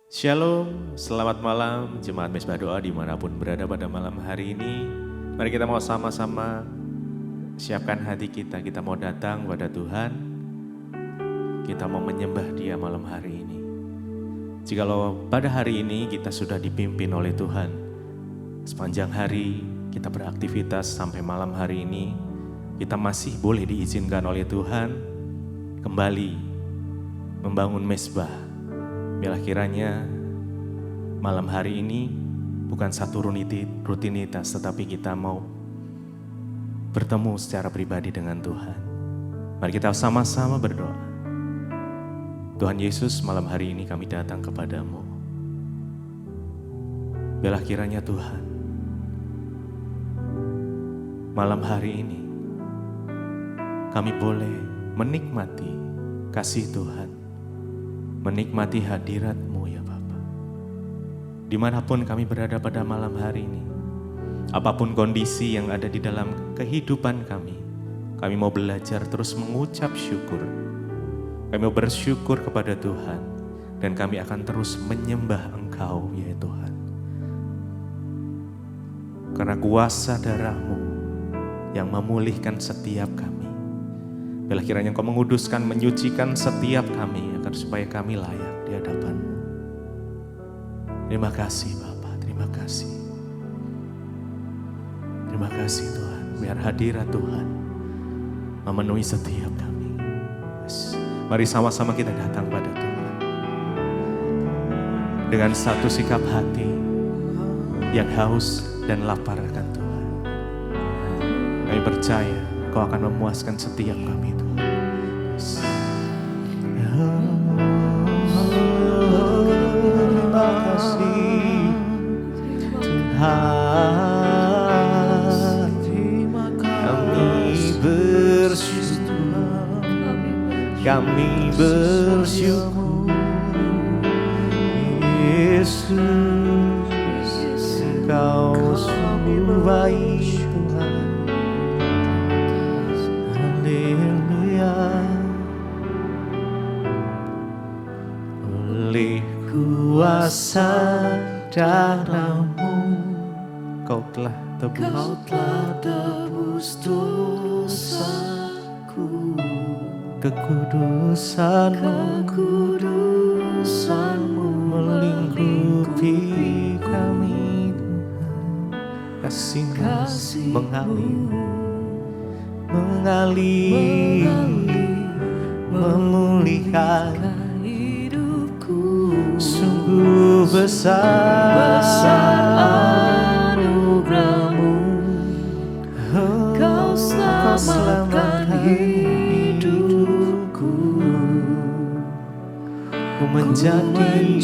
Shalom, selamat malam Jemaat Mezbah Doa dimanapun berada pada malam hari ini. Mari kita mau sama-sama siapkan hati kita mau datang pada Tuhan. Kita mau menyembah Dia malam hari ini. Jikalau pada hari ini kita sudah dipimpin oleh Tuhan, sepanjang hari kita beraktivitas sampai malam hari ini, kita masih boleh diizinkan oleh Tuhan kembali membangun mezbah. Biarlah kiranya malam hari ini bukan satu rutinitas, tetapi kita mau bertemu secara pribadi dengan Tuhan. Mari kita sama-sama berdoa. Tuhan Yesus, malam hari ini kami datang kepadamu. Biarlah kiranya Tuhan, malam hari ini kami boleh menikmati kasih Tuhan, menikmati hadirat-Mu ya Bapa. Dimanapun kami berada pada malam hari ini, apapun kondisi yang ada di dalam kehidupan kami mau belajar terus mengucap syukur. Kami mau bersyukur kepada Tuhan, dan kami akan terus menyembah Engkau ya Tuhan. Karena kuasa darah-Mu yang memulihkan setiap kami. Biarlah kiranya Engkau menguduskan, menyucikan setiap kami, agar supaya kami layak di hadapan-Mu. Terima kasih Bapa, terima kasih. Terima kasih Tuhan, biar hadirat Tuhan memenuhi setiap kami. Mari sama-sama kita datang pada Tuhan dengan satu sikap hati yang haus dan lapar akan Tuhan. Kami percaya Kau akan memuaskan setiap kami Tuhan. Terima kasih Tuhan, kami bersyukur, Yesus, Engkau sungguh baik Tuhan. Oleh kuasa darah-Mu, Kau telah tebus dosaku. Kekudusan-Mu melingkupi kami Tuhan. Kasih-Mu mengalir, memulihkan hidupku. Sungguh besar anugerah-Mu, Kau selamatkan hidupku. Ku menjadi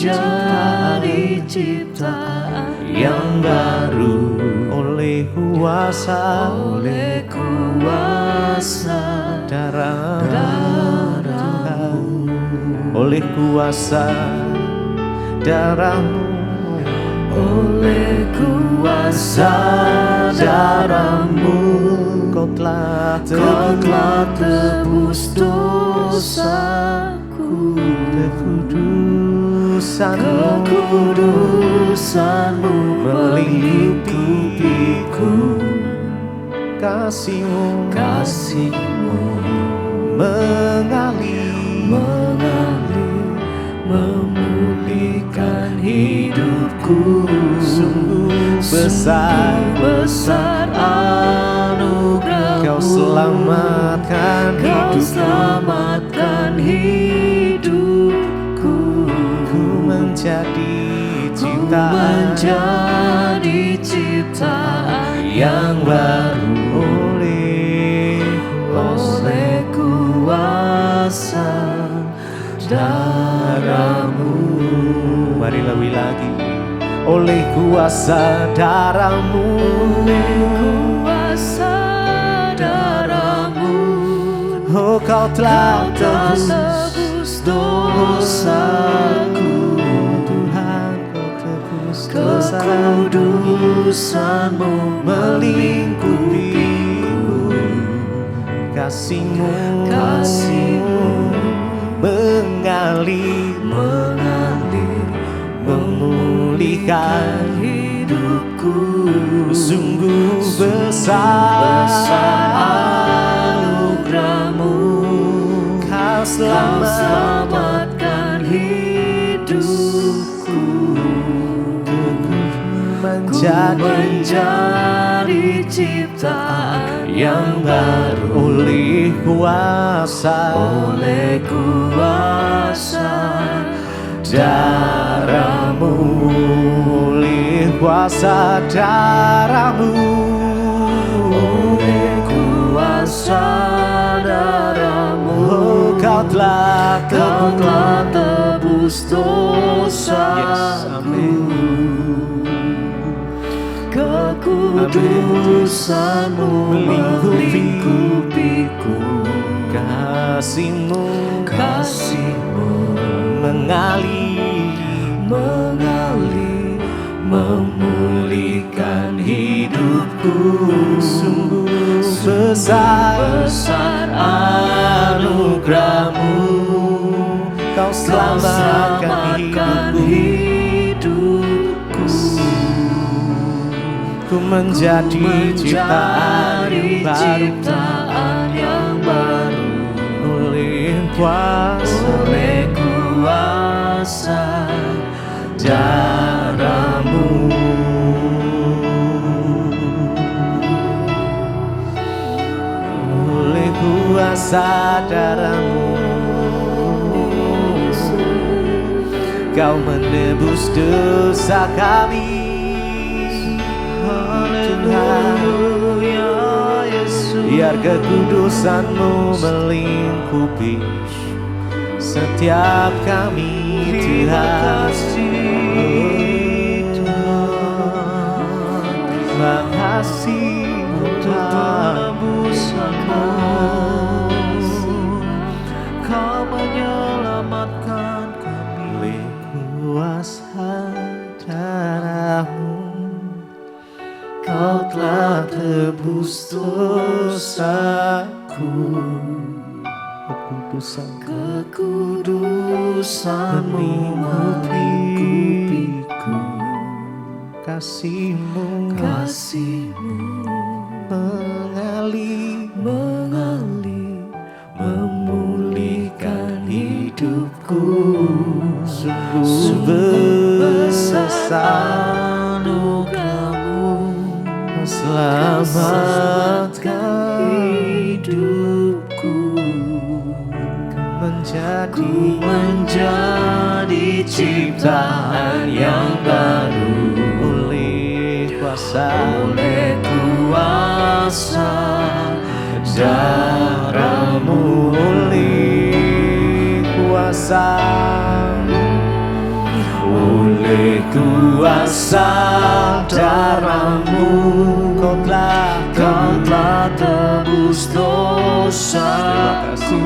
ciptaan yang baru oleh kuasa darah-Mu, oleh kuasa darah-Mu, oleh kuasa darah-Mu, Kau telah tebus dosaku. Kekudusan-Mu melingkupiku. Kasih-Mu mengalir, memulihkan hidupku. Sungguh besar anugerah-Mu, Kau selamatkan hidupku. Ku menjadi ciptaan yang baru oleh kuasa darah-Mu. Mari lebih lagi. Oleh kuasa darah-Mu, oh Kau telah tebus dosaku. Tuhan, Kau tebus dosaku. Kekudusan-Mu melingkupiku. Kasih-Mu mengalir, memulihkan hidupku. Sungguh besar anugerah-Mu, Kau selamatkan hidupku. Menjadi ciptaan yang baru oleh kuasa darah-Mu, oleh kuasa darah-Mu, oleh kuasa darah-Mu. Oh, Kau telah tebus dosaku. Kekudusan-Mu melingkupiku. Kasih-Mu mengalir, memulihkan hidupku. Sungguh besar anugerah-Mu, Kau selamatkan hidupku. Ku menjadi ciptaan yang baru oleh kuasa darah-Mu. Oleh kuasa darah-Mu, Kau menebus dosa kami. Haleluya Yesus. Biar kekudusan-Mu melingkupi setiap kami, Tuhan. Terima kasih untuk penebusan-Mu. Kau menyelamatkan kami oleh kuasa darah-Mu. Kau telah tebus dosaku. Kekudusan-Mu melingkupiku. Kasih-Mu mengalir, memulihkan hidupku. Sungguh besar anugerah-Mu, selamatkan hidupku. Ku menjadi ciptaan yang baru oleh kuasa darah-Mu, oleh kuasa darah-Mu. Kau telah tebus dosaku.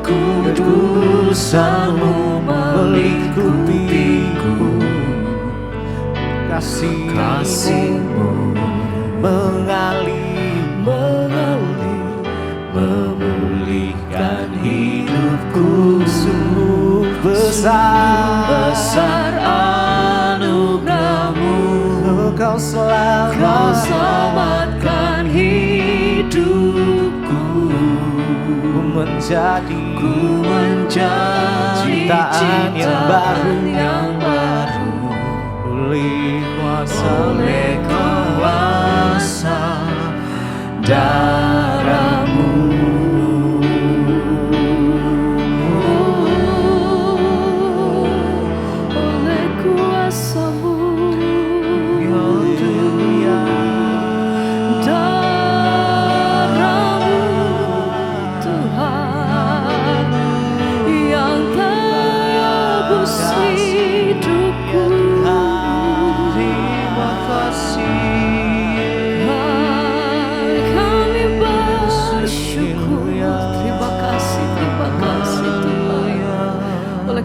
Kekudusan-Mu melingkupiku. Kasih-Mu mengalir, memulihkan hidupku. Sungguh besar anugerah-Mu, Kau selamatkan hidupku. Ku menjadi ciptaan yang baru oleh kuasa darah-Mu. Oleh kuasa-Mu,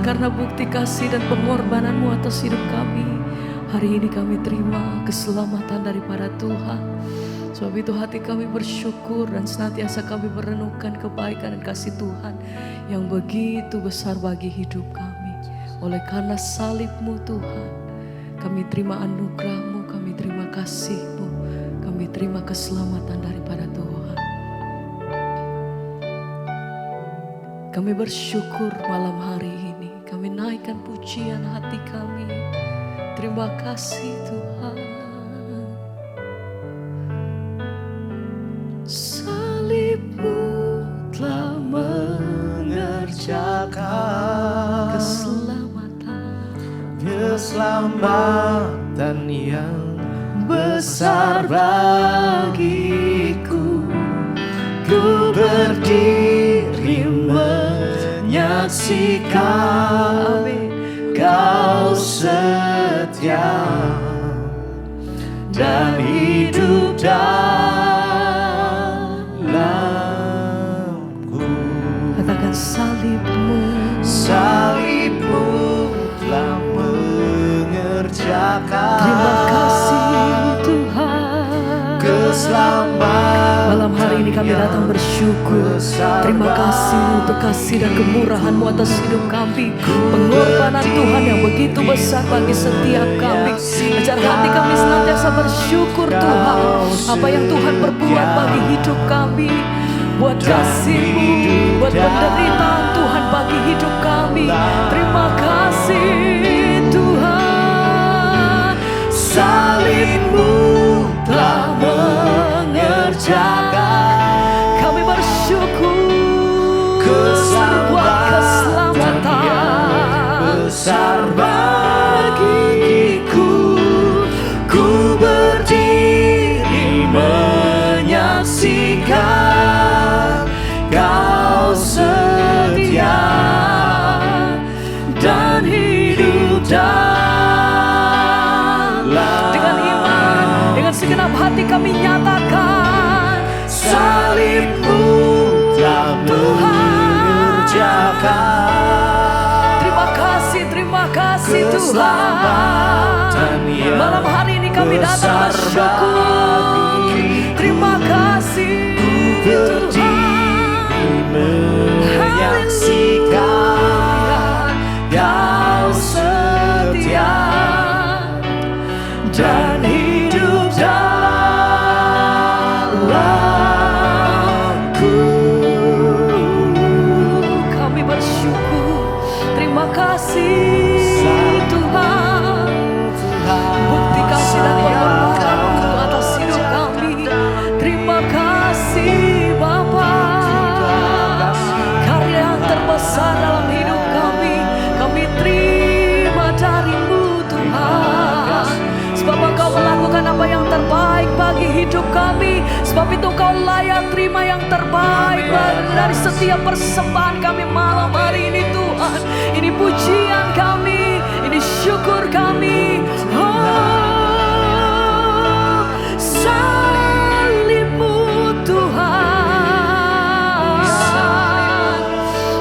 karena bukti kasih dan pengorbanan-Mu atas hidup kami, hari ini kami terima keselamatan daripada Tuhan. Sebab itu hati kami bersyukur dan senantiasa kami merenungkan kebaikan dan kasih Tuhan yang begitu besar bagi hidup kami. Oleh karena salib-Mu Tuhan, kami terima anugerah-Mu, kami terima kasih-Mu, kami terima keselamatan daripada Tuhan. Kami bersyukur malam hari ini, kami naikkan pujian hati kami. Terima kasih Tuhan. Salib-Mu telah mengerjakan keselamatan yang besar bagiku. Ku berdiri menyaksikan Kau setia dan hidup dalamku. Katakan salib-Mu, salib-Mu telah mengerjakan. Terima kasih Tuhan. Keselamatan. Malam hari ini kami datang bersyukur. Terima kasih untuk kasih dan kemurahan-Mu atas hidup kami. Pengorbanan Tuhan yang begitu besar bagi setiap kami. Ajar hati kami senantiasa bersyukur Tuhan. Apa yang Tuhan perbuat bagi hidup kami. Buat kasih-Mu, buat penderitaan Tuhan bagi hidup kami. Terima kasih Tuhan. Salib-Mu telah mengerjakan. Kami bersyukur buat keselamatan besar bagiku. Ku berdiri menyaksikan Kau setia dan hidup dalam. Dengan iman, dengan segenap hati kami nyatakan salib-Mu telah mengerjakan. Terima kasih Tuhan. Keselamatan yang Malam hari ini kami datang bersyukur. Terima kasih Tuhan. Menyaksikan Kau setia dan hidup dalamku. Kami bersyukur. Terima kasih Tuhan. Bukti kasih dan pengorbanan-Mu atas hidup kami. Terima kasih Bapa. Karya yang terbesar dalam hidup kami, kami terima dari-Mu Tuhan. Sebab Engkau melakukan apa yang terbaik bagi hidup kami. Sebab itu Engkau layak terima yang terbaik dari setiap persembahan kami malam hari ini Tuhan. Ini pujian kami, ini syukur kami. Oh, salib-Mu Tuhan.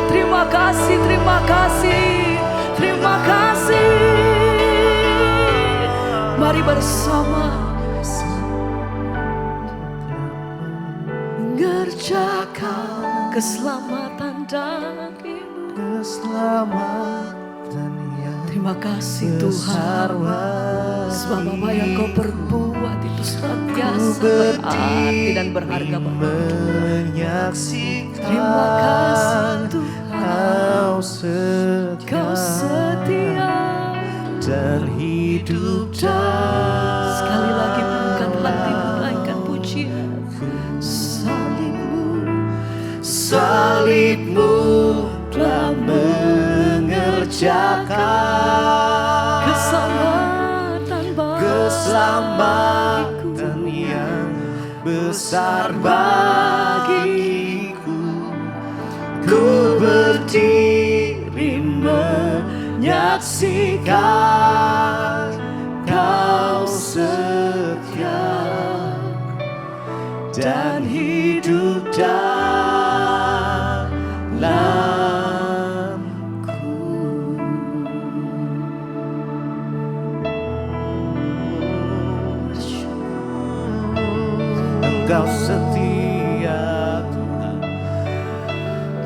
Terima kasih, terima kasih, terima kasih. Mari bersama mengerjakan keselamatan daging-Mu. Keselamatan yang Terima kasih Tuhan. Sebab apa yang Kau perbuat itu senantiasa berarti dan berharga bagi menyaksikan Terima kasih Tuhan. Kau setia dan hidup dalam. Sekali lagi bukan hati melainkan pujian. Salib-Mu telah mengerjakan keselamatan yang besar bagiku. Ku berdiri menyaksikan Kau setia dan hidup dalamku. Engkau setia Tuhan.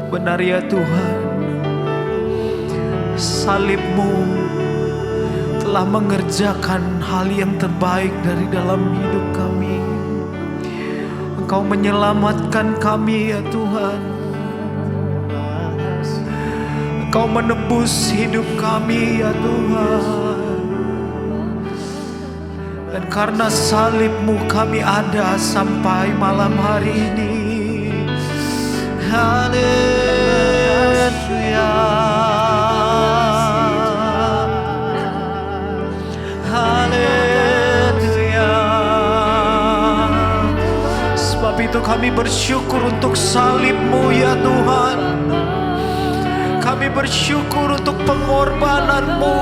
Benar ya Tuhan. salib-Mu telah mengerjakan hal yang terbaik dari dalam hidup kami. Engkau menyelamatkan kami ya Tuhan. Engkau menebus hidup kami ya Tuhan. Dan karena salib-Mu kami ada sampai malam hari ini. Haleluya. Haleluya. Sebab itu kami bersyukur untuk salib-Mu ya Tuhan. Kami bersyukur untuk pengorbanan-Mu.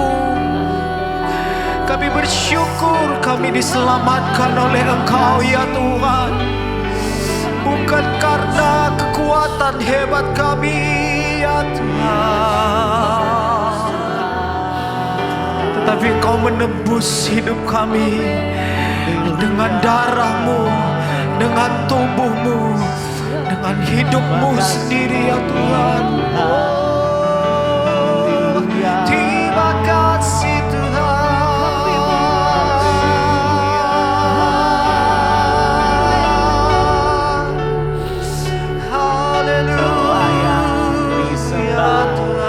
Kami bersyukur kami diselamatkan oleh Engkau ya Tuhan. Bukan karena kekuatan hebat kami ya Tuhan, tetapi Engkau menebus hidup kami dengan darah-Mu, dengan tubuh-Mu, dengan hidup-Mu sendiri ya Tuhan. Terima kasih Tuhan. Haleluya Tuhan.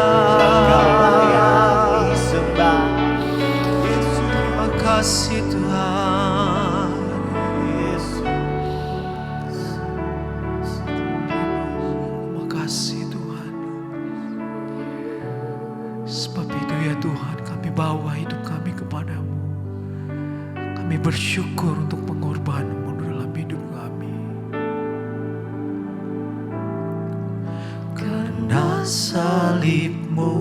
Terima kasih Tuhan. Terima kasih Tuhan. Sebab itu ya Tuhan, kami bawa hidup kami kepadamu. Kami bersyukur untuk pengorbanan-Mu dalam hidup kami. Karena salib-Mu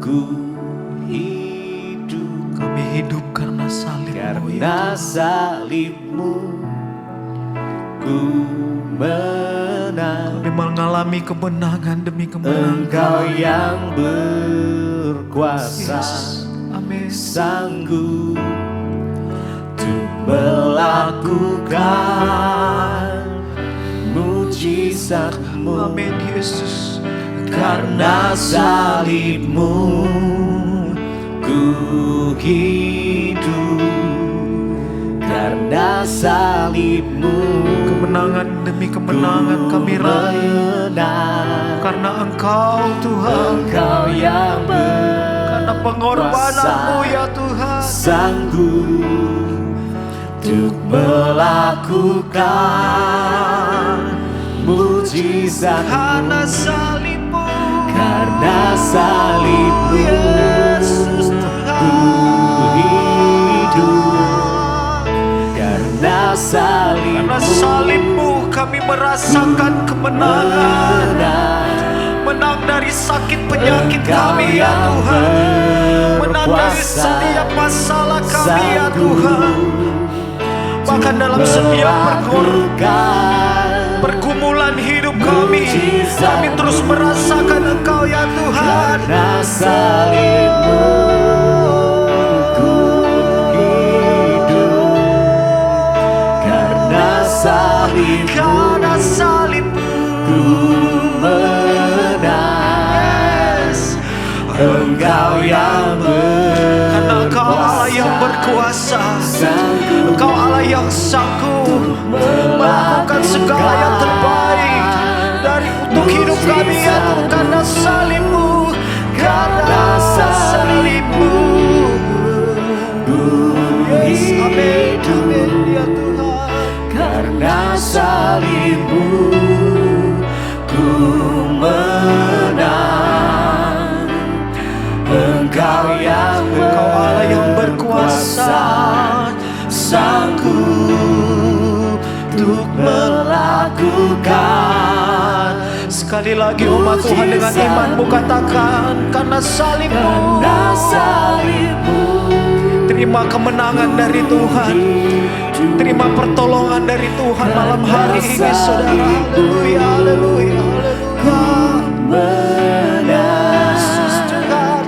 ku hidup. Kami hidup karena salib-Mu ya Karena salib-Mu ku menang. Kami mengalami kemenangan demi kemenangan. Engkau yang berkuasa, Yes. Amin. sanggup untuk melakukan mujizat-Mu. Amin Yesus. Karena salib-Mu ku hidup. Karena salib-Mu Kemenangan demi kemenangan kami raih. menang. Karena Engkau Tuhan. Engkau yang Karena pengorbanan-Mu ya Tuhan. sanggup untuk melakukan mujizat. Karena salib-Mu. Karena salib-Mu Yesus Tuhan. ku hidup. Karena Karena salib-Mu salib-Mu kami merasakan kemenangan. menang. Menang dari sakit penyakit Engkau kami ya yang Tuhan. Menang dari berkuasa, setiap masalah kami ya sanggup Tuhan. Bahkan dalam setiap melakukan pergumulan hidup kami, kami terus merasakan Engkau ya Tuhan. karena salib-Mu ku hidup. Karena salib-Mu Karena salib-Mu ku menang. Engkau yang Karena Engkau Allah yang berkuasa, sanggup Engkau Allah yang sanggup melakukan segala yang terbaik dari untuk hidup kami ya Tuhan. Karena salib-Mu, karena salib-Mu. Yes, amin, amin ya Tuhan. Karena salib-Mu ku menang. Engkau yang Engkau Allah yang berkuasa, sanggup untuk melakukan. sekali lagi umat Tuhan dengan imanmu katakan, karena salib-Mu. Karena salib-Mu Terima kemenangan dari Tuhan, terima pertolongan dari Tuhan malam hari ini saudara. Haleluya, haleluya, haleluya. Yesus Tuhan,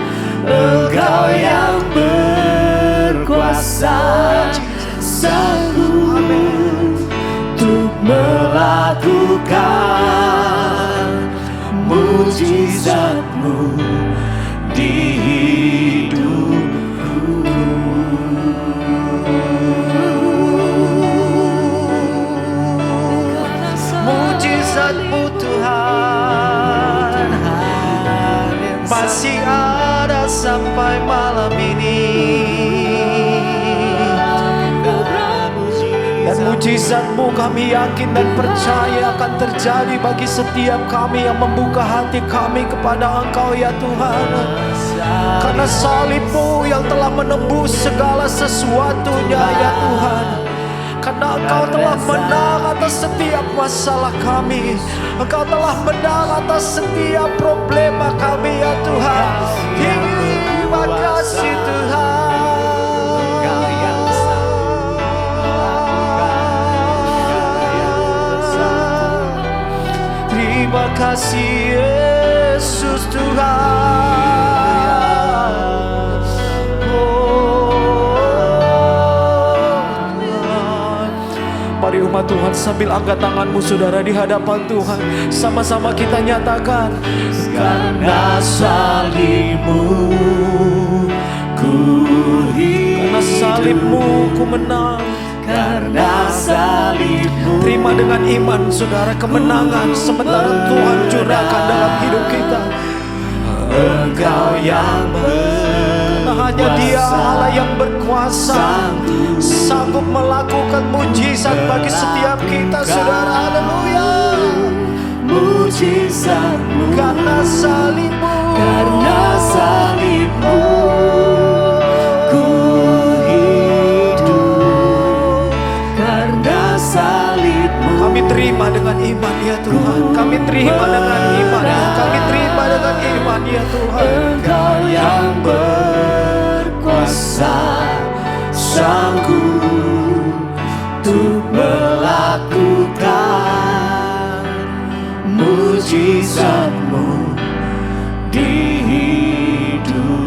Engkau yang berkuasa, sanggup untuk melakukan mujizat-Mu. di hidupku. Mujizat-Mu Tuhan masih ada sampai malam ini. Dan mujizat-Mu kami yakin dan percaya akan terjadi bagi setiap kami yang membuka hati kami kepada Engkau ya Tuhan. Karena salib-Mu yang telah menembus segala sesuatunya ya Tuhan. Karena Engkau telah menang atas setiap masalah kami. Engkau telah menang atas setiap problema kami ya Tuhan. Terima kasih Tuhan. Terima kasih Yesus Tuhan. Mari umat Tuhan sambil angkat tanganmu saudara di hadapan Tuhan. Sama-sama kita nyatakan. Karena salib-Mu ku hidup. Karena salib-Mu ku menang. Karena salib-Mu. Terima dengan iman saudara kemenangan sementara Tuhan curahkan dalam hidup kita. Engkau yang berkuasa, hanya Dia Allah yang berkuasa, sanggup melakukan mujizat bagi setiap kita saudara. Haleluya. Mujizat-Mu karena salib-Mu. Karena salib-Mu ku hidup. Karena salib-Mu. Kami terima dengan iman ya Tuhan. Kami terima dengan iman. Kami terima dengan iman ya Tuhan. Engkau yang berkuasa, sanggup untuk melakukan mujizat-Mu di hidupku.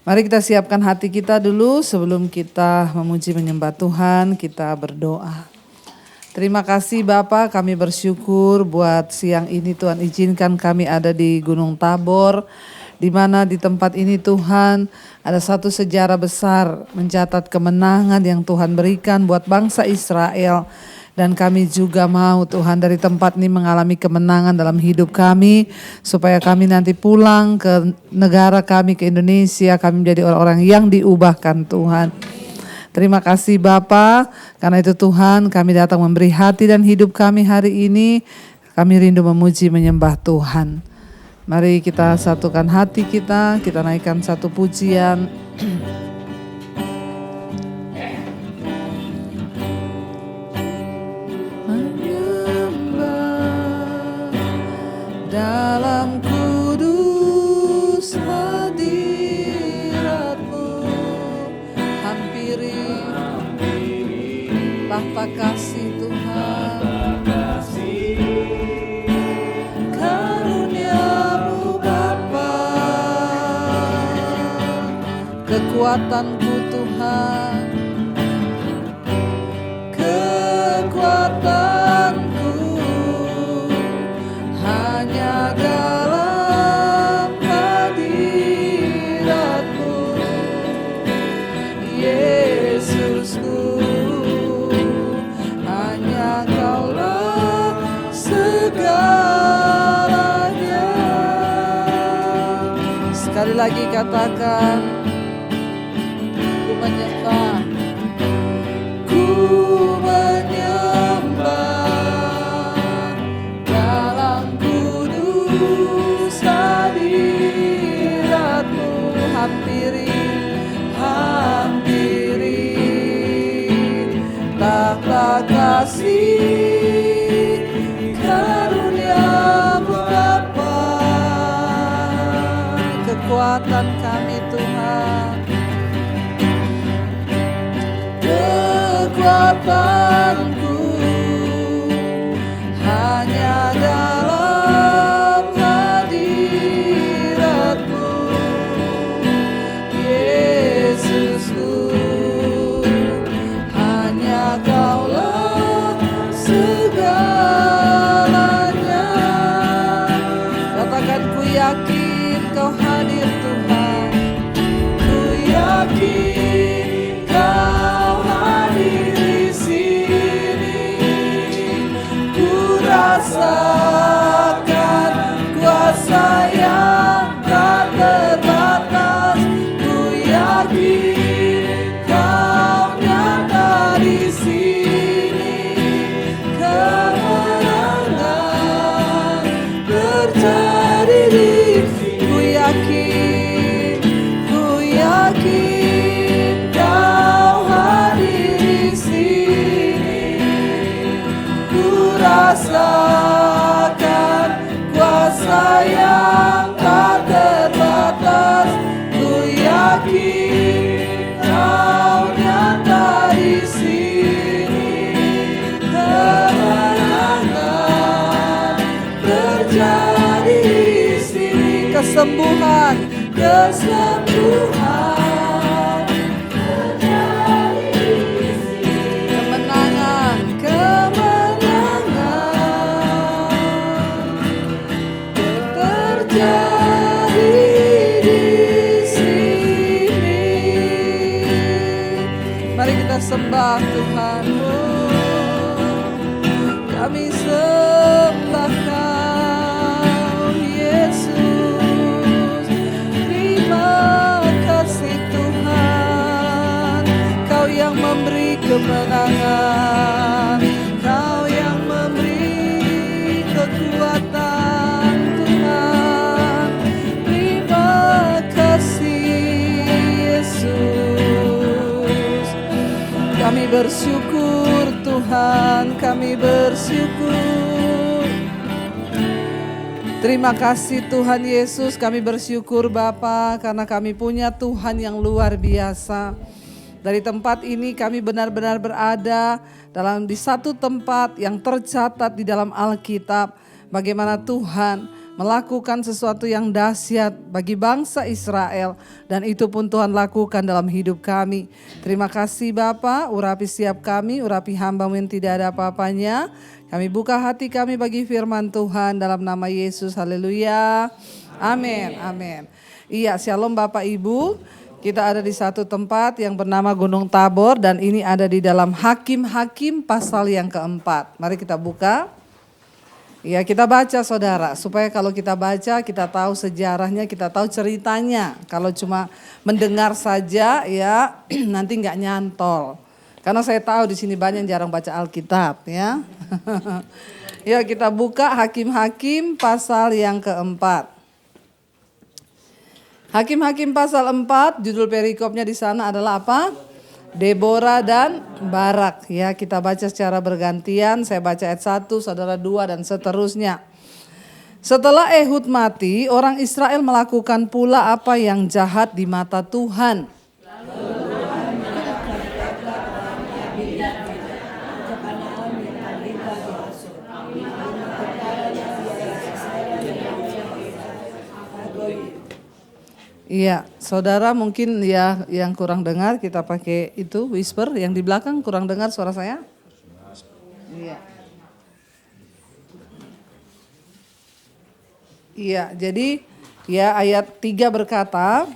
Mari kita siapkan hati kita dulu sebelum kita memuji menyembah Tuhan, kita berdoa. Terima kasih Bapa, kami bersyukur buat siang ini Tuhan izinkan kami ada di Gunung Tabor, di mana di tempat ini Tuhan ada satu sejarah besar mencatat kemenangan yang Tuhan berikan buat bangsa Israel. Dan kami juga mau Tuhan dari tempat ini mengalami kemenangan dalam hidup kami. Supaya kami nanti pulang ke negara kami, ke Indonesia. Kami menjadi orang-orang yang diubahkan Tuhan. Terima kasih Bapa. Karena itu Tuhan kami datang memberi hati dan hidup kami hari ini. Kami rindu memuji menyembah Tuhan. Mari kita satukan hati kita naikkan satu pujian. tahta kasih Tuhan. Karuniamu Bapa, kekuatanku Tuhan, kekuatanku hanya dalam hadirat-Mu, Yesusku, hanya Kaulah segalanya. Sekali lagi katakan, ku menyembah, ku menyembah dalam kudus hadirat-Mu. Hampiri tahta kasih karunia-Mu Bapa, kekuatan kami Tuhan, kekuatanku hanya dalam hadirat-Mu, Yesusku, hanya Kaulah segalanya. Katakan, ku yakin Kau hadir Tuhan, ku yakin Kau hadir di sini, ku rasakan kuasa yang tak terbatas, ku yakin Kau nyata di sini, kemenangan terjadi di sini. Ku yakin Kau hadir di sini, ku rasakan kuasa yang tak terbatas, ku yakin Kau nyata di sini, kemenangan terjadi di sini. Kesembuhan terjadi di sini, kemenangan terjadi di sini. Mari kita sembah Tuhan. Kami sembah Kau, Yesus. Terima kasih Tuhan, Kau yang memberi kemenangan, Kau yang memberi kekuatan Tuhan. Terima kasih Yesus. Kami bersyukur Tuhan, kami bersyukur. Terima kasih Tuhan Yesus, kami bersyukur Bapa karena kami punya Tuhan yang luar biasa. Dari tempat ini kami benar-benar berada di satu tempat yang tercatat di dalam Alkitab. Bagaimana Tuhan melakukan sesuatu yang dahsyat bagi bangsa Israel. Dan itu pun Tuhan lakukan dalam hidup kami. Terima kasih Bapa, urapi setiap kami, urapi hamba-Mu yang tidak ada apa-apanya. Kami buka hati kami bagi firman Tuhan dalam nama Yesus. Haleluya. Amin. Amin. Iya, shalom Bapak Ibu. Kita ada di satu tempat yang bernama Gunung Tabor dan ini ada di dalam Hakim-Hakim pasal yang keempat. Mari kita buka. Ya, kita baca saudara, supaya kalau kita baca kita tahu sejarahnya, kita tahu ceritanya. Kalau cuma mendengar saja ya nanti nggak nyantol. Karena saya tahu di sini banyak yang jarang baca Alkitab ya. Ya, kita buka Hakim-Hakim pasal yang keempat. Hakim-Hakim pasal 4, judul perikopnya di sana adalah apa? Deborah dan Barak. Ya, kita baca secara bergantian. Saya baca ayat 1, saudara 2 dan seterusnya. Setelah Ehud mati, orang Israel melakukan pula apa yang jahat di mata Tuhan. Iya, saudara mungkin ya yang kurang dengar kita pakai itu whisper, yang di belakang kurang dengar suara saya? Iya. Iya, jadi ya ayat 3 berkata,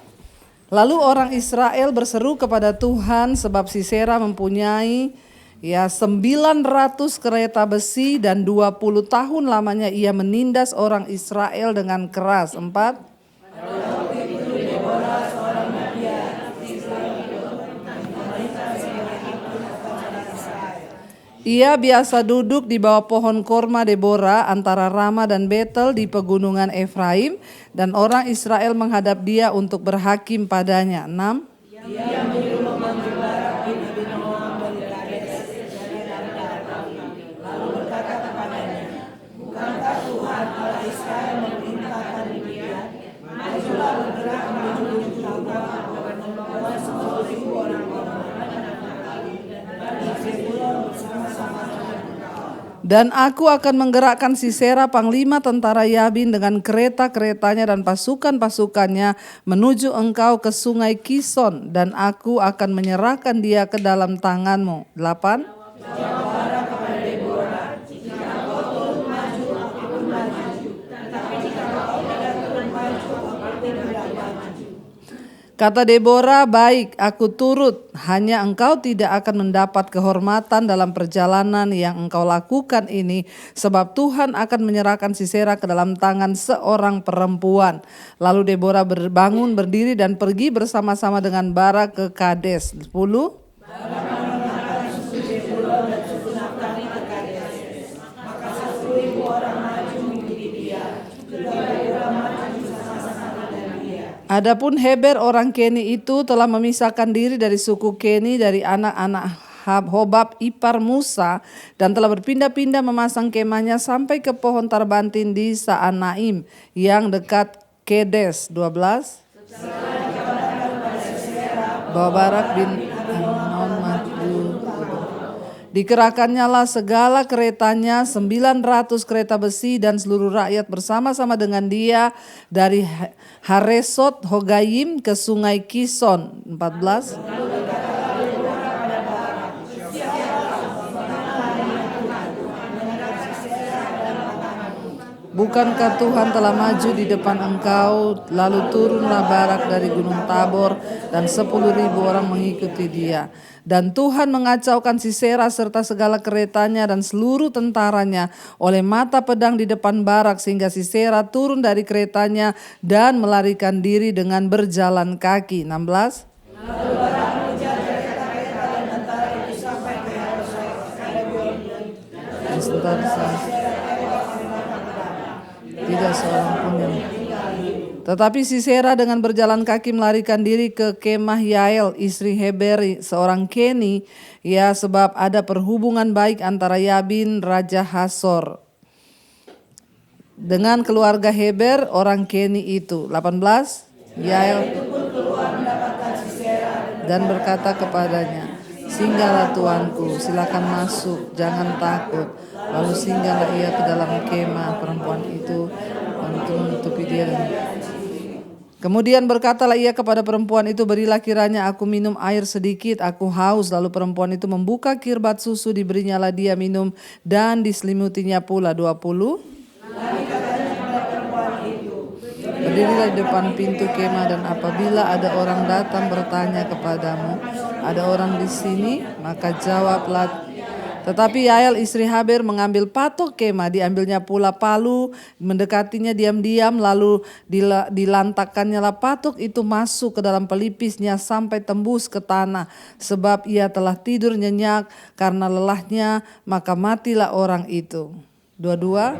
lalu orang Israel berseru kepada Tuhan sebab Sisera mempunyai 900 kereta besi dan 20 tahun lamanya ia menindas orang Israel dengan keras. 4. Ia biasa duduk di bawah pohon korma Debora antara Rama dan Betel di pegunungan Efraim, dan orang Israel menghadap dia untuk berhakim padanya. 6. Ia menyuruh memanggil Barak bin Abinoam dari Kades lalu berkata kepadanya, bukankah Tuhan Allah Israel memerintahkan demikian? Majulah bergerak menuju Tabor dan membawa 10.000 orang dan aku akan menggerakkan Sisera panglima tentara Yabin dengan kereta-keretanya dan pasukan-pasukannya menuju engkau ke sungai Kison, dan aku akan menyerahkan dia ke dalam tanganmu. 8. Kata Debora, baik, aku turut, hanya engkau tidak akan mendapat kehormatan dalam perjalanan yang engkau lakukan ini, sebab Tuhan akan menyerahkan Sisera ke dalam tangan seorang perempuan. Lalu Debora bangun berdiri dan pergi bersama-sama dengan Barak ke Kades. 10. Adapun Heber orang Keni itu telah memisahkan diri dari suku Keni dari anak-anak Hobab ipar Musa, dan telah berpindah-pindah memasang kemahnya sampai ke pohon Tarbantin di Saanaim yang dekat Kedes. 12. Bahwa Barak bin Amnon maju. Dikerahkannya lah segala keretanya, 900 kereta besi, dan seluruh rakyat bersama-sama dengan dia dari Haresot Hogayim ke sungai Kison. 14. Bukankah Tuhan telah maju di depan engkau? Lalu turunlah Barak dari gunung Tabor dan 10.000 orang mengikuti dia. Dan Tuhan mengacaukan Sisera serta segala keretanya dan seluruh tentaranya oleh mata pedang di depan Barak, sehingga Sisera turun dari keretanya dan melarikan diri dengan berjalan kaki. 16. Tidak seorang pun yang. Tetapi Sisera dengan berjalan kaki melarikan diri ke kemah Yael istri Heber seorang Keni, ya, sebab ada perhubungan baik antara Yabin raja Hasor dengan keluarga Heber orang Keni itu. 18. Yael dan berkata kepadanya, singgahlah tuanku, silakan masuk, jangan takut. Lalu singgahlah ia ke dalam kemah perempuan itu untuk menutupi dia. Kemudian berkatalah ia kepada perempuan itu, berilah kiranya aku minum air sedikit, aku haus. Lalu perempuan itu membuka kirbat susu, diberinyalah dia minum dan diselimutinya pula. 20. Berdirilah di depan pintu kemah, dan apabila ada orang datang bertanya kepadamu, ada orang di sini, maka jawablah. Tetapi Yael istri Heber mengambil patok kemah, diambilnya pula palu, mendekatinya diam-diam, lalu dilantakkannya lah patok itu masuk ke dalam pelipisnya sampai tembus ke tanah, sebab ia telah tidur nyenyak karena lelahnya, maka matilah orang itu. 22.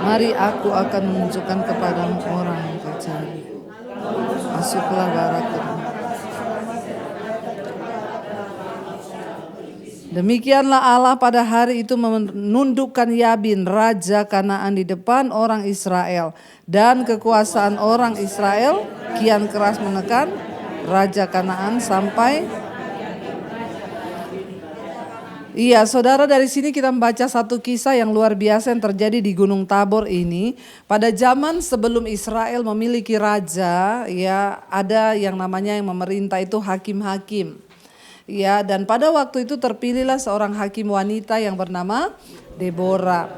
Mari aku akan menunjukkan kepadamu orang yang kau cari. Masuklah Barak. Demikianlah Allah pada hari itu menundukkan Yabin raja Kanaan di depan orang Israel, dan kekuasaan orang Israel kian keras menekan raja Kanaan sampai Iya, saudara, dari sini kita membaca satu kisah yang luar biasa yang terjadi di Gunung Tabor ini. Pada zaman sebelum Israel memiliki raja, ya ada yang namanya yang memerintah itu hakim-hakim. Ya, dan pada waktu itu terpilihlah seorang hakim wanita yang bernama Deborah.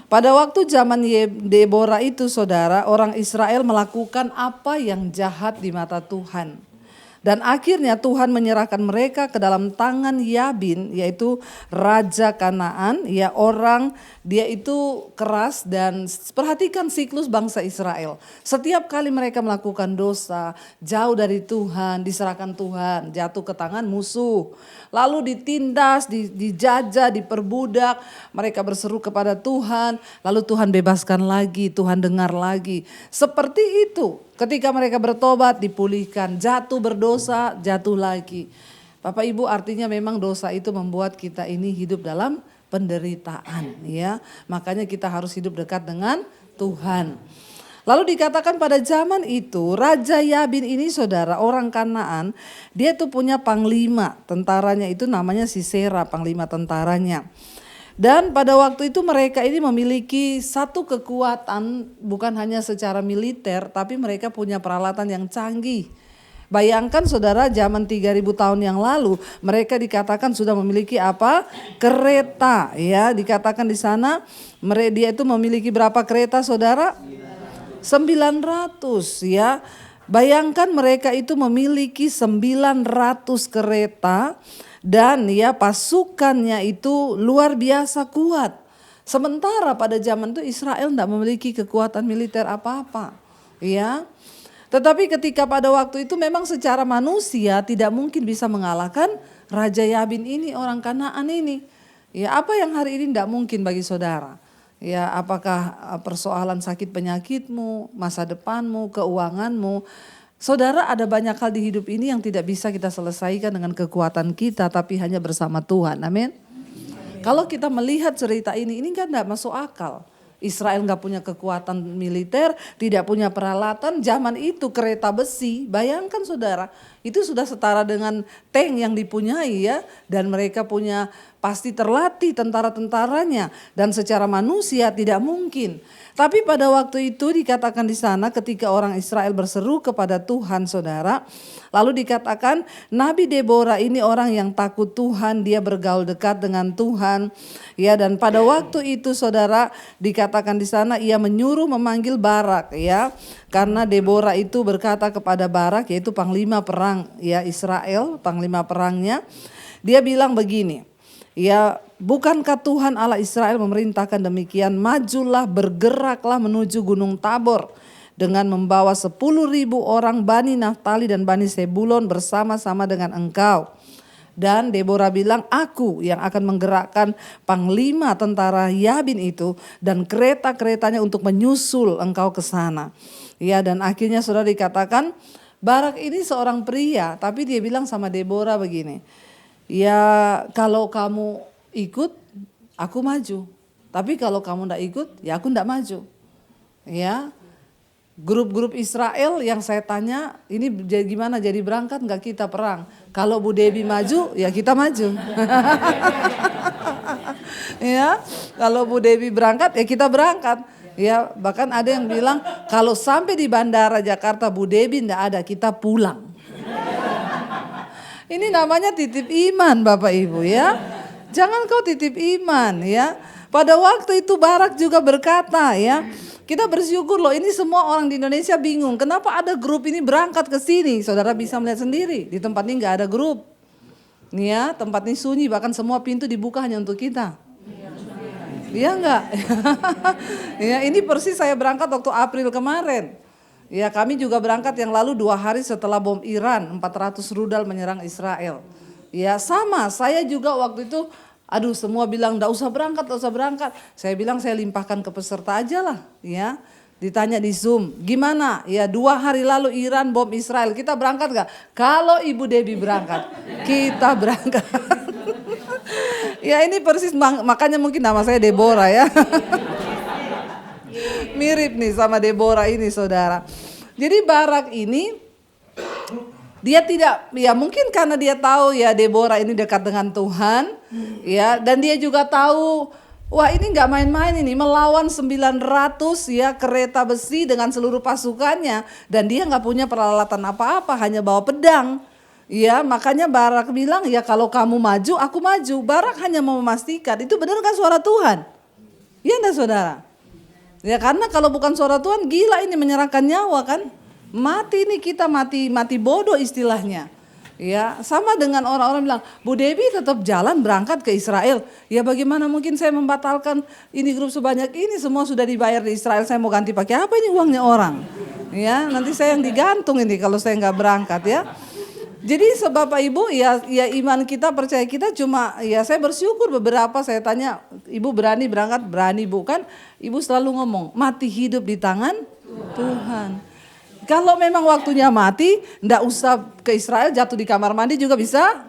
Pada waktu zaman Deborah itu, saudara, orang Israel melakukan apa yang jahat di mata Tuhan. Dan akhirnya Tuhan menyerahkan mereka ke dalam tangan Yabin, yaitu Raja Kanaan. Ya, orang dia itu keras, dan perhatikan siklus bangsa Israel. Setiap kali mereka melakukan dosa, jauh dari Tuhan, diserahkan Tuhan, jatuh ke tangan musuh. Lalu ditindas, dijajah, diperbudak, mereka berseru kepada Tuhan, lalu Tuhan bebaskan lagi, Tuhan dengar lagi. Seperti itu, ketika mereka bertobat, dipulihkan, jatuh berdosa, jatuh lagi. Bapak Ibu, artinya memang dosa itu membuat kita ini hidup dalam penderitaan, ya. Makanya kita harus hidup dekat dengan Tuhan. Lalu dikatakan pada zaman itu Raja Yabin ini, saudara, orang Kanaan, dia tuh punya panglima tentaranya, itu namanya Sisera, panglima tentaranya. Dan pada waktu itu mereka ini memiliki satu kekuatan, bukan hanya secara militer, tapi mereka punya peralatan yang canggih. Bayangkan, saudara, zaman 3000 tahun yang lalu mereka dikatakan sudah memiliki apa? Kereta, ya. Dikatakan di sana dia itu memiliki berapa kereta, saudara? 900, ya. Bayangkan mereka itu memiliki 900 kereta, dan ya pasukannya itu luar biasa kuat. Sementara pada zaman itu Israel tidak memiliki kekuatan militer apa-apa, ya. Tetapi ketika pada waktu itu memang secara manusia tidak mungkin bisa mengalahkan Raja Yabin ini, orang Kanaan ini. Ya, apa yang hari ini tidak mungkin bagi saudara? Ya, apakah persoalan sakit penyakitmu, masa depanmu, keuanganmu. Saudara, ada banyak hal di hidup ini yang tidak bisa kita selesaikan dengan kekuatan kita, tapi hanya bersama Tuhan. Amin. Kalau kita melihat cerita ini kan tidak masuk akal. Israel nggak punya kekuatan militer, tidak punya peralatan. Zaman itu kereta besi, bayangkan saudara, itu sudah setara dengan tank yang dipunyai, ya. Dan mereka punya pasti terlatih tentara-tentaranya, dan secara manusia tidak mungkin. Tapi pada waktu itu dikatakan di sana ketika orang Israel berseru kepada Tuhan, saudara, lalu dikatakan Nabi Deborah ini orang yang takut Tuhan, dia bergaul dekat dengan Tuhan, ya. Dan pada waktu itu, saudara, dikatakan di sana ia menyuruh memanggil Barak, ya, karena Deborah itu berkata kepada Barak, yaitu panglima perang, ya, Israel, panglima perangnya, dia bilang begini. Ya, bukankah Tuhan Allah Israel memerintahkan demikian, majulah, bergeraklah menuju Gunung Tabor dengan membawa 10.000 orang Bani Naftali dan Bani Sebulon bersama-sama dengan engkau. Dan Deborah bilang, aku yang akan menggerakkan panglima tentara Yabin itu dan kereta-keretanya untuk menyusul engkau ke sana. Ya, dan akhirnya sudah dikatakan Barak ini seorang pria, tapi dia bilang sama Deborah begini. Ya, kalau kamu ikut, aku maju. Tapi kalau kamu tidak ikut, ya aku tidak maju. Ya, grup-grup Israel yang saya tanya, ini gimana jadi berangkat nggak kita perang? Kalau Bu Debi maju, ya kita maju. Ya, kalau Bu Debi berangkat, ya kita berangkat. Ya, bahkan ada yang bilang kalau sampai di bandara Jakarta Bu Debi tidak ada, kita pulang. Ini namanya titip iman, Bapak Ibu, ya. Jangan kau titip iman, ya. Pada waktu itu Barak juga berkata, ya, kita bersyukur loh, ini semua orang di Indonesia bingung. Kenapa ada grup ini berangkat ke sini? Saudara bisa melihat sendiri, di tempat ini nggak ada grup. Nih ya, tempat ini sunyi, bahkan semua pintu dibuka hanya untuk kita. Iya enggak? Ya, ini persis saya berangkat waktu April kemarin. Ya, kami juga berangkat yang lalu 2 hari setelah bom Iran, 400 rudal menyerang Israel. Ya, sama, saya juga waktu itu, aduh, semua bilang enggak usah berangkat. Saya bilang saya limpahkan ke peserta aja lah, ya. Ditanya di Zoom, gimana? Ya, 2 hari lalu Iran bom Israel, kita berangkat enggak? Kalau Ibu Debi berangkat, kita berangkat. Ya, ini persis, makanya mungkin nama saya Deborah, ya. Mirip nih sama Deborah ini, saudara. Jadi Barak ini Dia tidak, ya mungkin karena dia tahu ya Deborah ini dekat dengan Tuhan, ya, dan dia juga tahu, wah ini nggak main-main ini, melawan 900 ya kereta besi dengan seluruh pasukannya, dan dia nggak punya peralatan apa-apa, hanya bawa pedang. Ya, makanya Barak bilang, ya kalau kamu maju, aku maju. Barak hanya mau memastikan, itu benar kan suara Tuhan? Iya enggak saudara? Ya karena kalau bukan suara Tuhan, gila ini menyerahkan nyawa kan? Mati ini kita mati bodoh istilahnya. Ya, sama dengan orang-orang bilang, Bu Debbie tetap jalan berangkat ke Israel. Ya bagaimana mungkin saya membatalkan ini grup sebanyak ini, semua sudah dibayar di Israel, saya mau ganti pakai apa ini uangnya orang? Ya, nanti saya yang digantung ini kalau saya nggak berangkat ya. Jadi Bapak Ibu ya iman kita, percaya kita cuma ya saya bersyukur beberapa saya tanya, Ibu berani berangkat? Berani Bu, kan Ibu selalu ngomong mati hidup di tangan Tuhan. Kalau memang waktunya mati, ndak usah ke Israel, jatuh di kamar mandi juga bisa.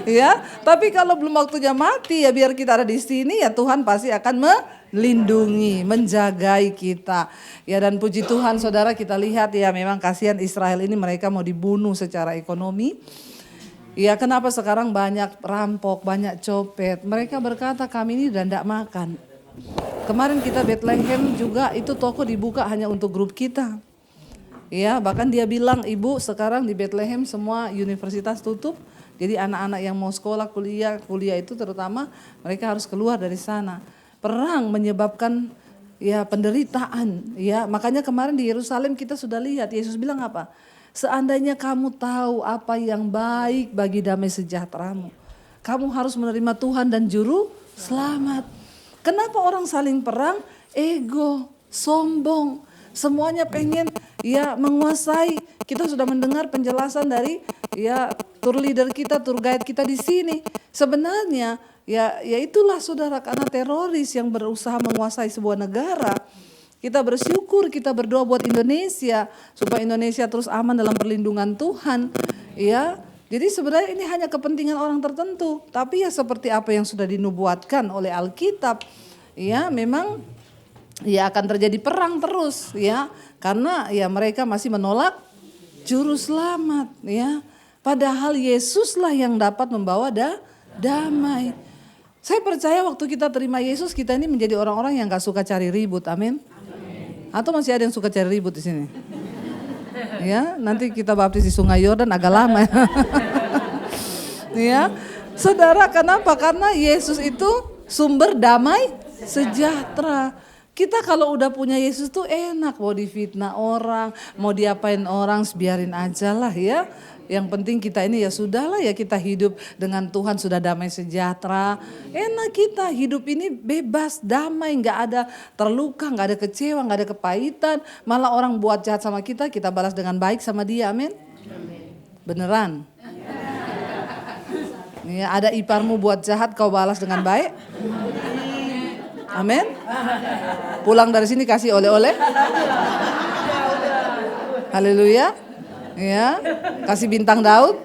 Ya, tapi kalau belum waktunya mati ya biar kita ada di sini ya Tuhan pasti akan melindungi, menjagai kita. Ya dan puji Tuhan saudara kita lihat ya memang kasihan Israel ini mereka mau dibunuh secara ekonomi. Ya kenapa sekarang banyak rampok, banyak copet. Mereka berkata kami ini udah ndak makan. Kemarin kita Bethlehem juga itu toko dibuka hanya untuk grup kita. Ya, bahkan dia bilang, Ibu sekarang di Bethlehem semua universitas tutup. Jadi anak-anak yang mau sekolah, kuliah itu terutama mereka harus keluar dari sana. Perang menyebabkan ya penderitaan. Ya, makanya kemarin di Yerusalem kita sudah lihat Yesus bilang apa? Seandainya kamu tahu apa yang baik bagi damai sejahteramu, kamu harus menerima Tuhan dan juru selamat. Kenapa orang saling perang? Ego, sombong, semuanya pengen ya menguasai. Kita sudah mendengar penjelasan dari ya tour leader kita, tour guide kita di sini. Sebenarnya ya itulah saudara karena teroris yang berusaha menguasai sebuah negara. Kita bersyukur, kita berdoa buat Indonesia supaya Indonesia terus aman dalam perlindungan Tuhan. Ya. Jadi sebenarnya ini hanya kepentingan orang tertentu, tapi ya seperti apa yang sudah dinubuatkan oleh Alkitab, ya memang ya akan terjadi perang terus ya, karena ya mereka masih menolak juru selamat ya. Padahal Yesuslah yang dapat membawa damai. Saya percaya waktu kita terima Yesus kita ini menjadi orang-orang yang gak suka cari ribut, amin. Atau masih ada yang suka cari ribut di sini? Ya, nanti kita baptis di Sungai Yordan agak lama. Ya, saudara, kenapa? Karena Yesus itu sumber damai sejahtera. Kita kalau udah punya Yesus tuh enak, mau difitnah orang, mau diapain orang, biarin aja lah ya. Yang penting kita ini ya sudahlah ya kita hidup dengan Tuhan sudah damai sejahtera. Enak kita hidup ini bebas, damai, nggak ada terluka, nggak ada kecewa, nggak ada kepahitan. Malah orang buat jahat sama kita balas dengan baik sama dia, amin. Beneran? Ya, ada iparmu buat jahat kau balas dengan baik? Amin. Pulang dari sini kasih oleh-oleh. Haleluya. Ya, kasih bintang Daud.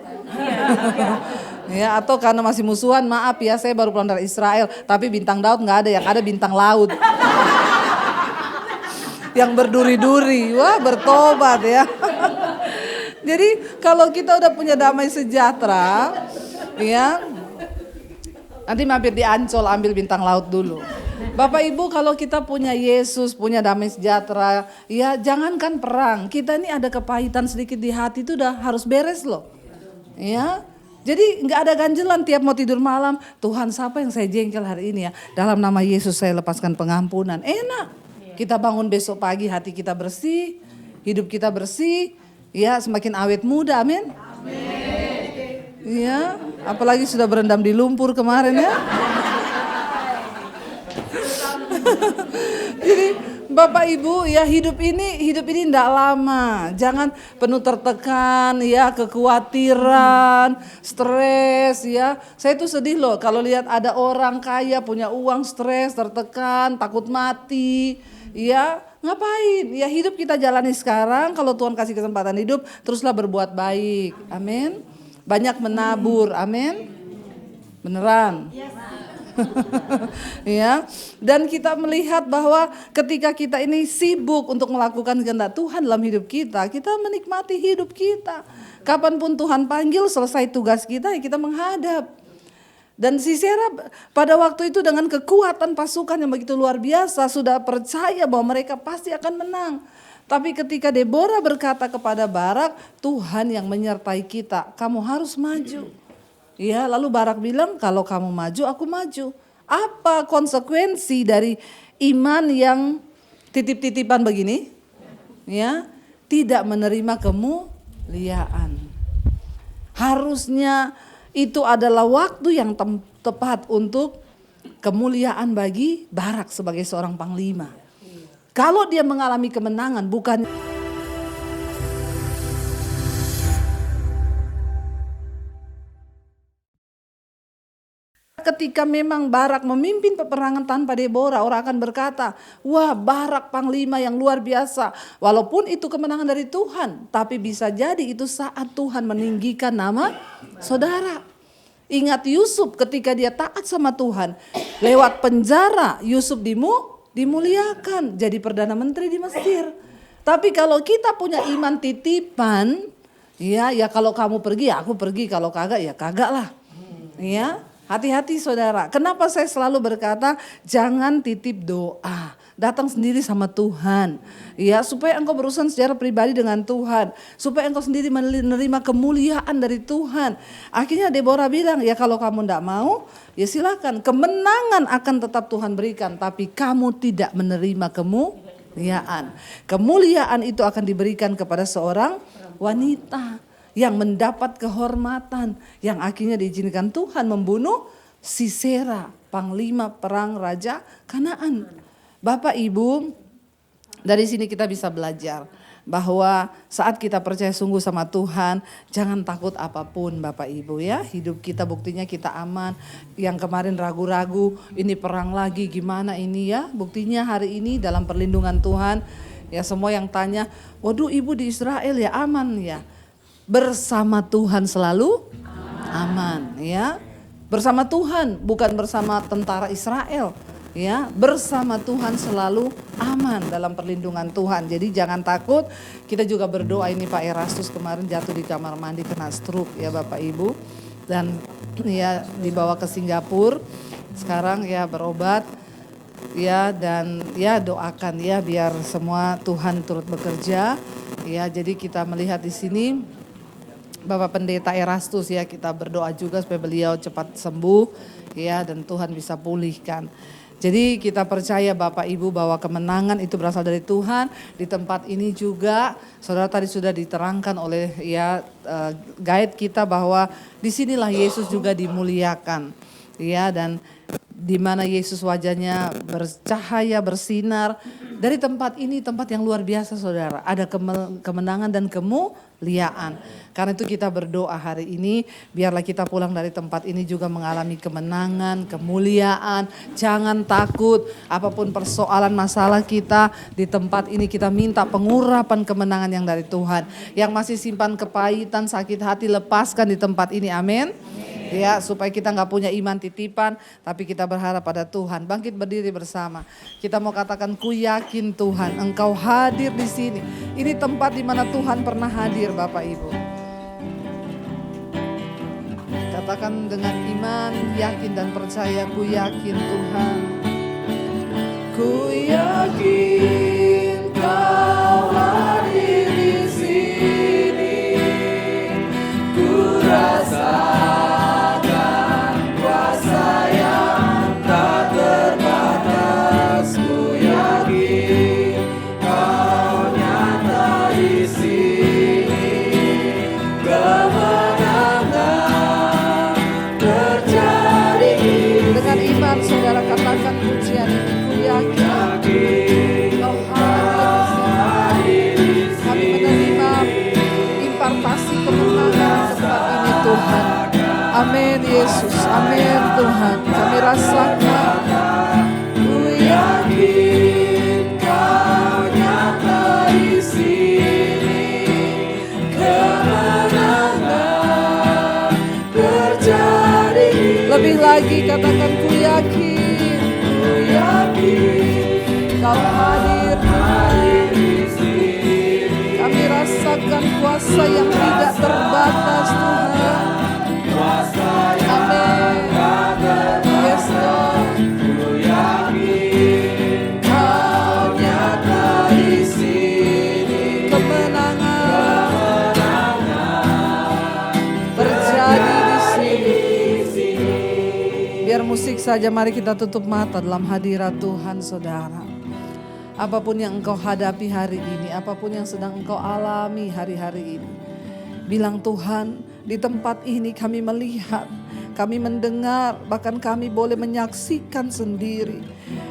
Ya, atau karena masih musuhan, maaf ya saya baru pulang dari Israel, tapi bintang Daud nggak ada, yang ada bintang laut. Yang berduri-duri, wah bertobat ya. Jadi kalau kita udah punya damai sejahtera, ya nanti mampir di Ancol ambil bintang laut dulu. Bapak Ibu kalau kita punya Yesus, punya damai sejahtera, ya jangankan perang, kita ini ada kepahitan sedikit di hati itu udah harus beres loh. Ya, jadi nggak ada ganjelan tiap mau tidur malam, Tuhan siapa yang saya jengkel hari ini ya, dalam nama Yesus saya lepaskan pengampunan, enak. Kita bangun besok pagi hati kita bersih, hidup kita bersih, ya semakin awet muda, amin. Ya, apalagi sudah berendam di lumpur kemarin ya. Jadi Bapak Ibu ya hidup ini tidak lama. Jangan penuh tertekan ya, kekhawatiran, stres ya. Saya tuh sedih loh kalau lihat ada orang kaya punya uang, stres, tertekan, takut mati. Ya, ngapain? Ya hidup kita jalani sekarang, kalau Tuhan kasih kesempatan hidup, teruslah berbuat baik. Amin. Banyak menabur. Amin. Beneran. Ya, dan kita melihat bahwa ketika kita ini sibuk untuk melakukan kehendak Tuhan dalam hidup kita menikmati hidup kita. Kapanpun Tuhan panggil, selesai tugas kita, ya kita menghadap. Dan Sisera pada waktu itu dengan kekuatan pasukan yang begitu luar biasa sudah percaya bahwa mereka pasti akan menang. Tapi ketika Deborah berkata kepada Barak, Tuhan yang menyertai kita, kamu harus maju. Ya, lalu Barak bilang, kalau kamu maju, aku maju. Apa konsekuensi dari iman yang titip-titipan begini? Ya, tidak menerima kemuliaan. Harusnya itu adalah waktu yang tepat untuk kemuliaan bagi Barak sebagai seorang panglima. Kalau dia mengalami kemenangan, bukan ketika memang Barak memimpin peperangan tanpa Deborah, orang akan berkata, wah Barak panglima yang luar biasa. Walaupun itu kemenangan dari Tuhan, tapi bisa jadi itu saat Tuhan meninggikan nama saudara. Ingat Yusuf ketika dia taat sama Tuhan, lewat penjara Yusuf dimuliakan jadi Perdana Menteri di Mesir. Tapi kalau kita punya iman titipan, ya kalau kamu pergi ya aku pergi, kalau kagak ya kagak lah. Ya. Hati-hati saudara, kenapa saya selalu berkata jangan titip doa, datang sendiri sama Tuhan. Ya, supaya engkau berurusan secara pribadi dengan Tuhan, supaya engkau sendiri menerima kemuliaan dari Tuhan. Akhirnya Deborah bilang, ya kalau kamu tidak mau, ya silakan. Kemenangan akan tetap Tuhan berikan, tapi kamu tidak menerima kemuliaan. Kemuliaan itu akan diberikan kepada seorang wanita yang mendapat kehormatan, yang akhirnya diizinkan Tuhan membunuh Sisera, panglima perang Raja Kanaan. Bapak Ibu, dari sini kita bisa belajar bahwa saat kita percaya sungguh sama Tuhan, jangan takut apapun Bapak Ibu ya. Hidup kita buktinya kita aman. Yang kemarin ragu-ragu, ini perang lagi gimana ini ya. Buktinya hari ini dalam perlindungan Tuhan. Ya semua yang tanya, waduh ibu di Israel ya aman ya. Bersama Tuhan selalu aman ya. Bersama Tuhan, bukan bersama tentara Israel ya. Bersama Tuhan selalu aman dalam perlindungan Tuhan. Jadi jangan takut. Kita juga berdoa, ini Pak Erastus kemarin jatuh di kamar mandi kena stroke ya Bapak Ibu. Dan ya dibawa ke Singapura. Sekarang ya berobat. Ya dan ya doakan ya biar semua Tuhan turut bekerja. Ya jadi kita melihat di sini Bapak Pendeta Erastus ya, kita berdoa juga supaya beliau cepat sembuh ya dan Tuhan bisa pulihkan. Jadi kita percaya Bapak Ibu bahwa kemenangan itu berasal dari Tuhan. Di tempat ini juga saudara tadi sudah diterangkan oleh ya guide kita bahwa disinilah Yesus juga dimuliakan ya, dan di mana Yesus wajahnya bercahaya, bersinar. Dari tempat ini tempat yang luar biasa saudara. Ada kemenangan dan kemuliaan. Karena itu kita berdoa hari ini, biarlah kita pulang dari tempat ini juga mengalami kemenangan, kemuliaan. Jangan takut, apapun persoalan masalah kita di tempat ini kita minta pengurapan kemenangan yang dari Tuhan. Yang masih simpan kepahitan, sakit hati, lepaskan di tempat ini, amin. Ya, supaya kita nggak punya iman titipan, tapi kita berharap pada Tuhan. Bangkit berdiri bersama. Kita mau katakan, ku yakin Tuhan, Engkau hadir di sini. Ini tempat di mana Tuhan pernah hadir, Bapak Ibu. Katakan dengan iman, yakin dan percaya, ku yakin Tuhan. Ku yakin Kau hadir di sini. Ku rasa saudara katakan pujian ini, ku yakin Kau hadir di sini. Kami menerima impartasi kemenangan tempat ini Tuhan. Amin Yesus, amin Tuhan. Kami rasakan, ku yakin Kau nyata di sini. Kemenangan terjadi. Lebih lagi katakan, ku yakin bukan kuasa yang tidak terbatas Tuhan. Amin. Yes Lord. Kau nyata di sini. Kemenangan terjadi di sini. Biar musik saja, mari kita tutup mata dalam hadirat Tuhan, saudara. Apapun yang engkau hadapi hari ini, apapun yang sedang engkau alami hari-hari ini, bilang Tuhan, di tempat ini kami melihat, kami mendengar, bahkan kami boleh menyaksikan sendiri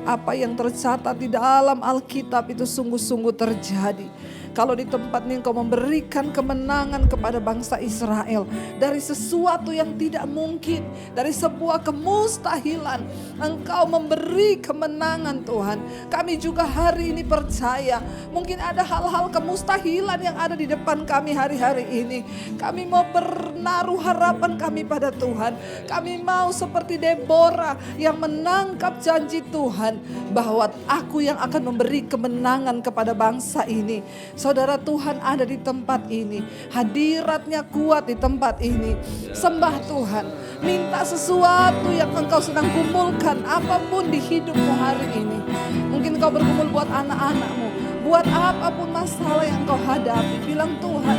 apa yang tercatat di dalam Alkitab itu sungguh-sungguh terjadi. Kalau di tempat ini engkau memberikan kemenangan kepada bangsa Israel dari sesuatu yang tidak mungkin, dari sebuah kemustahilan, engkau memberi kemenangan Tuhan. Kami juga hari ini percaya mungkin ada hal-hal kemustahilan yang ada di depan kami hari-hari ini. Kami mau bernaruh harapan kami pada Tuhan. Kami mau seperti Deborah yang menangkap janji Tuhan bahwa aku yang akan memberi kemenangan kepada bangsa ini. Saudara, Tuhan ada di tempat ini. Hadiratnya kuat di tempat ini. Sembah Tuhan. Minta sesuatu yang engkau sedang kumpulkan. Apapun di hidupmu hari ini. Mungkin kau bergumul buat anak-anakmu. Buat apapun masalah yang kau hadapi. Bilang Tuhan,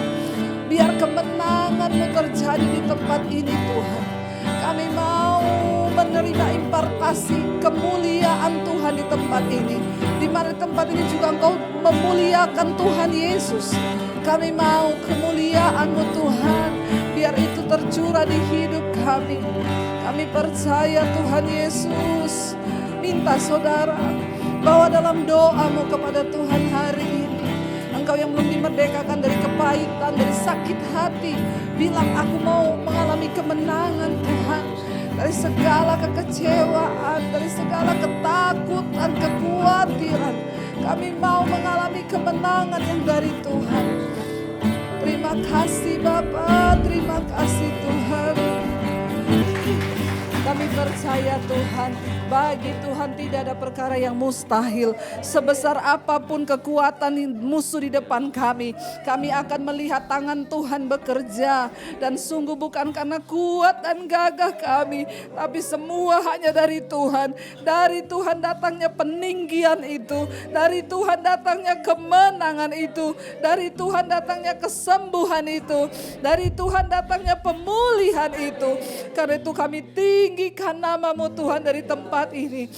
biar kemenanganmu terjadi di tempat ini Tuhan. Kami mau menerima impartasi kemuliaan Tuhan di tempat ini. Di mana tempat ini juga engkau memuliakan Tuhan Yesus. Kami mau kemuliaan-Mu Tuhan. Biar itu tercurah di hidup kami. Kami percaya Tuhan Yesus. Minta saudara, bawa dalam doamu kepada Tuhan hari ini. Engkau yang belum dimerdekakan dari kepahitan, dari sakit hati, bilang aku mau mengalami kemenangan Tuhan. Dari segala kekecewaan, dari segala ketakutan, kekhawatiran, kami mau mengalami kemenangan yang dari Tuhan. Terima kasih Bapa, terima kasih Tuhan. Kami percaya Tuhan, bagi Tuhan tidak ada perkara yang mustahil. Sebesar apapun kekuatan musuh di depan kami akan melihat tangan Tuhan bekerja. Dan sungguh bukan karena kuat dan gagah kami, tapi semua hanya dari Tuhan. Dari Tuhan datangnya peninggian itu, dari Tuhan datangnya kemenangan itu, dari Tuhan datangnya kesembuhan itu, dari Tuhan datangnya pemulihan itu. Karena itu kami tinggikan nama-Mu Tuhan dari tempat ini.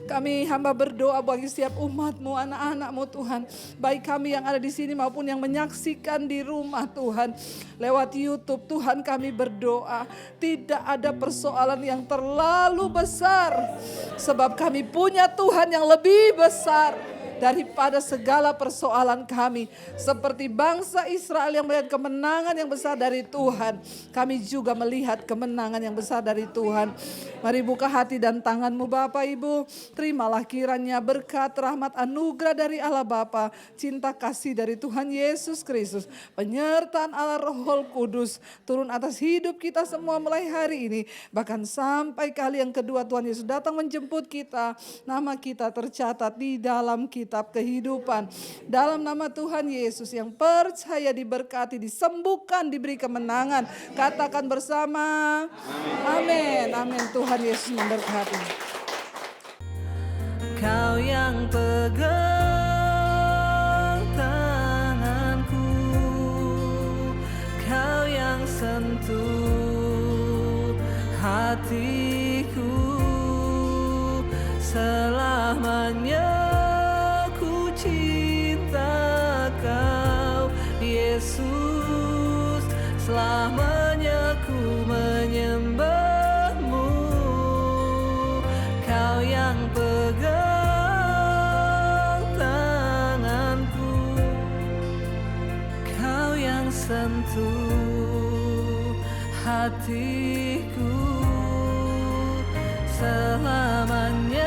Kami hamba berdoa bagi setiap umat-Mu, anak-anak-Mu Tuhan. Baik kami yang ada di sini maupun yang menyaksikan di rumah Tuhan. Lewat YouTube Tuhan kami berdoa. Tidak ada persoalan yang terlalu besar. Sebab kami punya Tuhan yang lebih besar daripada segala persoalan kami. Seperti bangsa Israel yang melihat kemenangan yang besar dari Tuhan, kami juga melihat kemenangan yang besar dari Tuhan. Mari buka hati dan tanganmu Bapak Ibu. Terimalah kiranya berkat, rahmat, anugerah dari Allah Bapa, cinta kasih dari Tuhan Yesus Kristus, penyertaan Allah Roh Kudus turun atas hidup kita semua mulai hari ini. Bahkan sampai kali yang kedua Tuhan Yesus datang menjemput kita, nama kita tercatat di dalam kitab kehidupan. Dalam nama Tuhan Yesus yang percaya diberkati, disembuhkan, diberi kemenangan. Katakan bersama, amin. Amin. Tuhan Yesus memberkati. Kau yang pegang tanganku, Kau yang sentuh hatiku, selamanya ku cinta Kau Yesus, selamanya ku menyembah-Mu. Kau yang pegang tanganku, Kau yang sentuh hatiku, selamanya